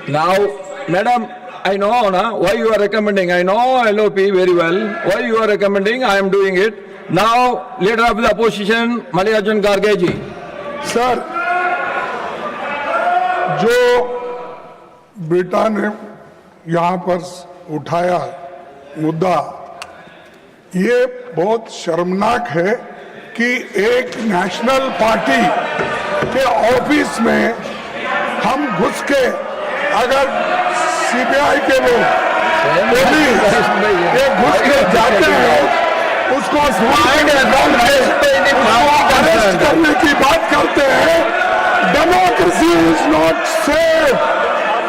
Now, madam, I know why you are recommending. I know LOP very well. Why you are recommending, I am doing it. Now, leader of the opposition, Mallikarjun Kharge ji. Sir, जो बेटा ने यहाँ पर उठाया मुद्दा, ये बहुत शर्मनाक है कि एक नेशनल पार्टी के ऑफिस में हम घुस के अगर सीबीआई के लोग पुलिस ये घुस के जाते हैं, उसको अरेस्ट करने की बात करते हैं। Democracy is not safe,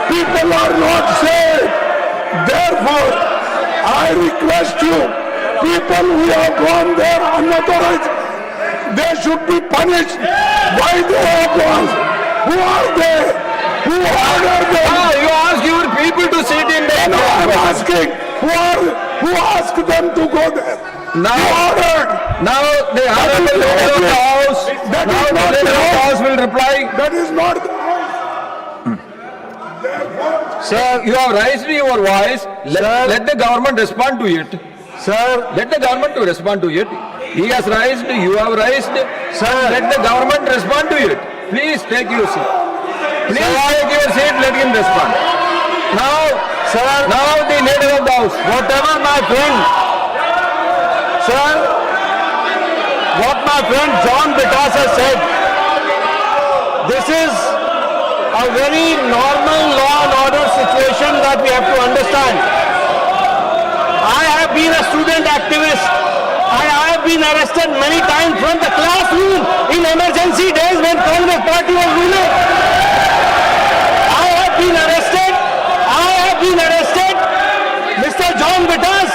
people are not safe. Therefore, I request you, people who have gone there unauthorized, they should be punished. Why they have gone? Who are they? Who ordered them? You ask your people to sit in there. No, I am asking, who asked them to go there? Now, Who ordered? now the honorable leader of the house, That now is the not leader of the the house will reply. That is not the Sir, you have raised your voice. Let the government respond to it. Sir, Let the government to respond to it. He has raised, you have raised. Sir. Let the government respond to it. Please take your seat. Please take your seat, let him respond. Now, sir, now the leader of the house. whatever my friend, sir, what my friend John Bitas has said, this is a very normal law and order situation that we have to understand. I have been a student activist. I have been arrested many times from the classroom in emergency days when Congress party was ruling. I have been arrested. Mr. John Bitas,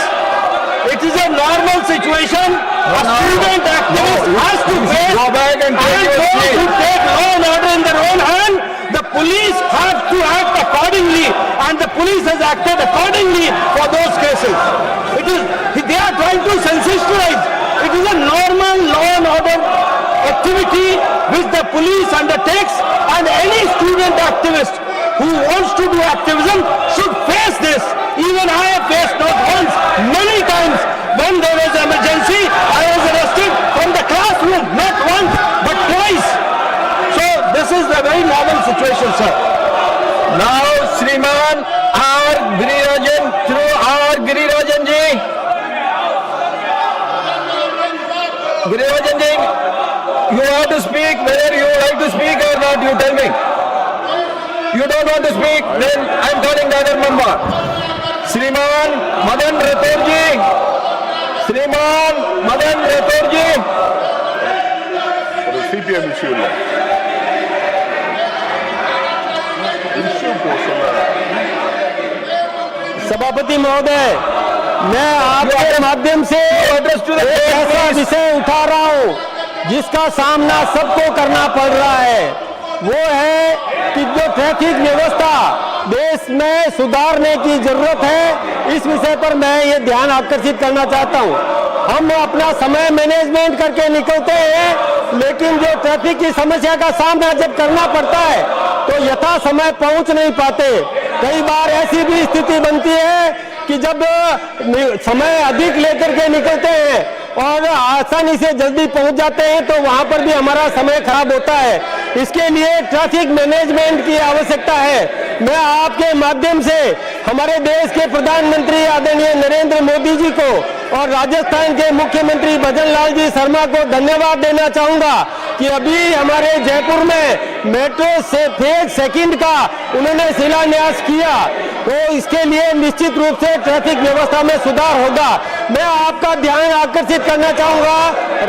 it is a normal situation. A student activist has to face, Go back and take and your those seat. who take law and order in their own hand, the police have to act accordingly, and the police has acted accordingly for those cases. They are trying to sensationalize. It is a normal law and order activity which the police undertakes, and any student activist who wants to do activism should face this. Even I have faced not once, many times. When there was emergency, I was arrested from the classroom, not once, but twice. So this is a very normal situation, sir. now Shriman R. Girirajan through R. Girirajan ji. Girirajan ji, you have to speak whether you like to speak or not, you tell me. You don't want to speak, then I am calling the other member. Shriman Madan Rathore ji. Shriman Madan Rathore ji. CPM issue ಇಲ್ಲ issue question सभापति महोदय, मैं आपके माध्यम से एक ऐसा विषय उठा रहा हूं जिसका सामना सबको करना पड़ रहा है। वो है कि जो ट्रैफिक व्यवस्था देश में सुधारने की जरूरत है, इस विषय पर मैं ये ध्यान आकर्षित करना चाहता हूं। हम अपना समय मैनेजमेंट करके निकलते हैं, लेकिन जो ट्रैफिक की समस्या का सामना जब करना पड़ता है तो यथा समय पहुंच नहीं पाते। कई बार ऐसी भी स्थिति बनती है कि जब समय अधिक लेकर के निकलते हैं और आसानी से जल्दी पहुंच जाते हैं तो वहां पर भी हमारा समय खराब होता है। इसके लिए ट्रैफिक मैनेजमेंट की आवश्यकता है। मैं आपके माध्यम से हमारे देश के प्रधानमंत्री आदरणीय नरेंद्र मोदी जी को और राजस्थान के मुख्यमंत्री भजन लाल जी शर्मा को धन्यवाद देना चाहूंगा कि अभी हमारे जयपुर में मेट्रो से फेज सेकंड का उन्होंने शिलान्यास किया, तो इसके लिए निश्चित रूप से ट्रैफिक व्यवस्था में सुधार होगा। मैं आपका ध्यान आकर्षित करना चाहूंगा,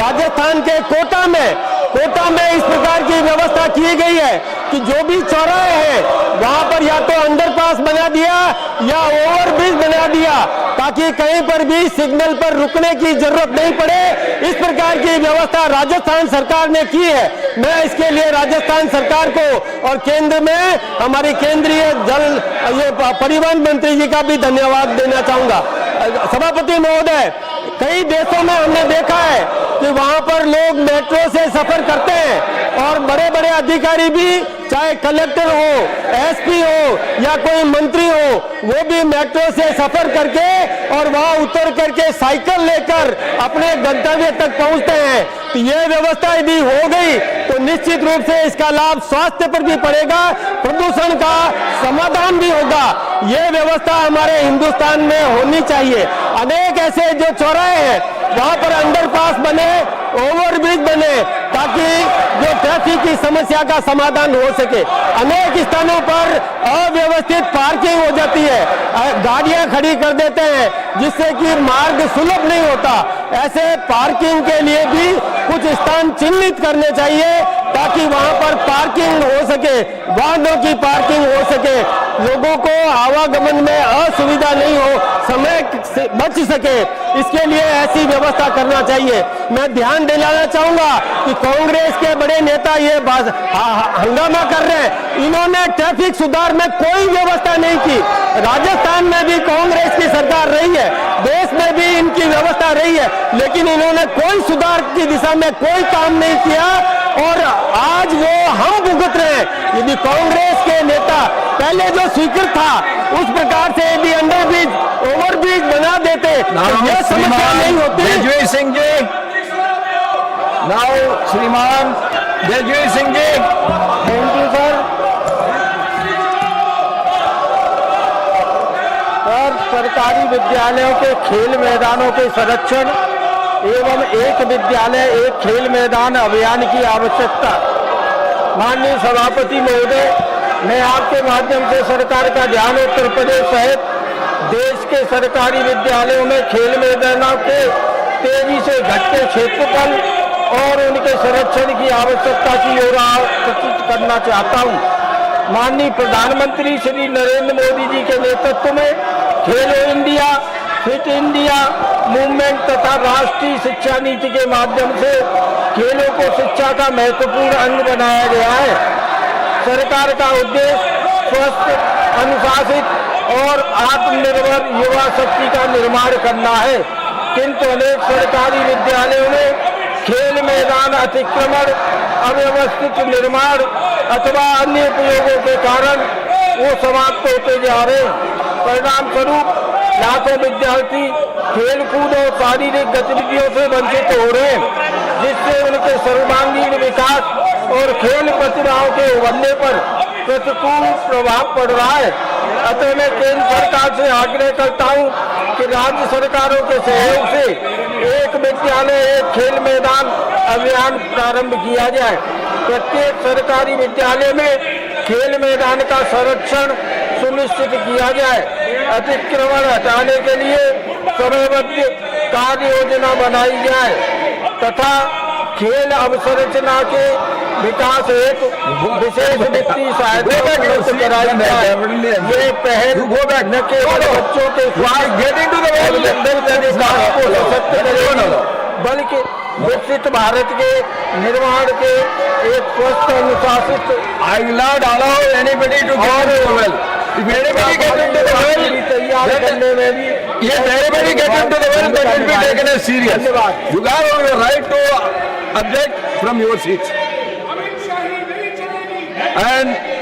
राजस्थान के कोटा में इस प्रकार की व्यवस्था की गई है कि जो भी चौराहे हैं वहां पर या तो अंडरपास बना दिया या ओवरब्रिज बना दिया ताकि कहीं पर भी सिग्नल पर रुकने की जरूरत नहीं पड़े। इस प्रकार की व्यवस्था राजस्थान सरकार ने की है। मैं इसके लिए राजस्थान सरकार को और केंद्र में हमारी केंद्रीय परिवहन मंत्री जी का भी धन्यवाद देना चाहूंगा। सभापति महोदय, कई देशों में हमने देखा है कि वहां पर लोग मेट्रो से सफर करते हैं और बड़े बड़े अधिकारी भी, चाहे कलेक्टर हो, एसपी हो या कोई मंत्री हो, वो भी मेट्रो से सफर करके और वहां उतर करके साइकिल लेकर अपने गंतव्य तक पहुंचते हैं। तो ये व्यवस्था यदि हो गई तो निश्चित रूप से इसका लाभ स्वास्थ्य पर भी पड़ेगा, प्रदूषण का समाधान भी होगा। ये व्यवस्था हमारे हिंदुस्तान में होनी चाहिए। अनेक ऐसे जो चौराहे हैं वहां पर अंडरपास बने, ओवरब्रिज बने, ताकि जो ट्रैफिक की समस्या का समाधान हो सके। अनेक स्थानों पर अव्यवस्थित पार्किंग हो जाती है, गाड़ियां खड़ी कर देते हैं जिससे कि मार्ग सुलभ नहीं होता। ऐसे पार्किंग के लिए भी कुछ स्थान चिन्हित करने चाहिए ताकि वहां पर पार्किंग हो सके, वाहनों की पार्किंग हो सके, लोगों को आवागमन में असुविधा नहीं हो, समय से बच सके। इसके लिए ऐसी व्यवस्था करना चाहिए। मैं ध्यान दिलाना चाहूंगा कि कांग्रेस के बड़े नेता ये हंगामा कर रहे हैं, इन्होंने ट्रैफिक सुधार में कोई व्यवस्था नहीं की। राजस्थान में भी कांग्रेस की सरकार रही है, देश में भी इनकी व्यवस्था रही है, लेकिन इन्होंने कोई सुधार की दिशा में कोई काम नहीं किया और आज वो हम भुगत रहे हैं। यदि कांग्रेस के नेता पहले जो स्वीकृत था उस प्रकार से यदि अंडरब्रिज, ओवरब्रिज बना देते तो यह समस्या नहीं होती। जयवीर सिंह जी, नाउ श्रीमान Jaiveer Singh ji. Thank you sir. सरकारी विद्यालयों के खेल मैदानों के संरक्षण एवं एक विद्यालय एक खेल मैदान अभियान की आवश्यकता। माननीय सभापति महोदय, मैं आपके माध्यम से सरकार का ध्यान उत्तर प्रदेश सहित देश के सरकारी विद्यालयों में खेल मैदानों के तेजी से घटते क्षेत्रफल और उनके संरक्षण की आवश्यकता की ओर सूचित करना चाहता हूं। माननीय प्रधानमंत्री श्री नरेंद्र मोदी जी के नेतृत्व में खेलो इंडिया, फिट इंडिया मूवमेंट तथा राष्ट्रीय शिक्षा नीति के माध्यम से खेलों को शिक्षा का महत्वपूर्ण अंग बनाया गया है। सरकार का उद्देश्य स्वस्थ, अनुशासित और आत्मनिर्भर युवा शक्ति का निर्माण करना है, किंतु अनेक सरकारी विद्यालयों में खेल मैदान अतिक्रमण, अव्यवस्थित निर्माण अथवा अन्य उपयोगों के कारण वो समाप्त होते जा रहे हैं। परिणाम स्वरूप लाखों विद्यार्थी खेल कूद और शारीरिक गतिविधियों से वंचित हो रहे हैं, जिससे उनके सर्वांगीण विकास और खेल प्रतिभाओं के उभरने पर प्रतिकूल प्रभाव पड़ रहा है। अतः मैं केंद्र सरकार से आग्रह करता हूं कि राज्य सरकारों के सहयोग से एक विद्यालय एक खेल मैदान अभियान प्रारंभ किया जाए। प्रत्येक सरकारी विद्यालय में खेल मैदान का संरक्षण सुनिश्चित किया जाए। अतिक्रमण हटाने के लिए समयबद्ध कार्य योजना बनाई जाए तथा खेल अवसंरचना के विकास हेतु विशेष वित्तीय सहायता उपलब्ध कराई जाए। ये पहल न केवल बच्चों के अधिकार को सशक्त करेगी, बल्कि विकसित भारत के निर्माण के एक स्वस्थ अनुशासित I will not allow anybody to get into the well. If anybody gets into the well, तैयार करने में भी if anybody gets into the well, that will be taken as serious. You have your right to object from your seats. And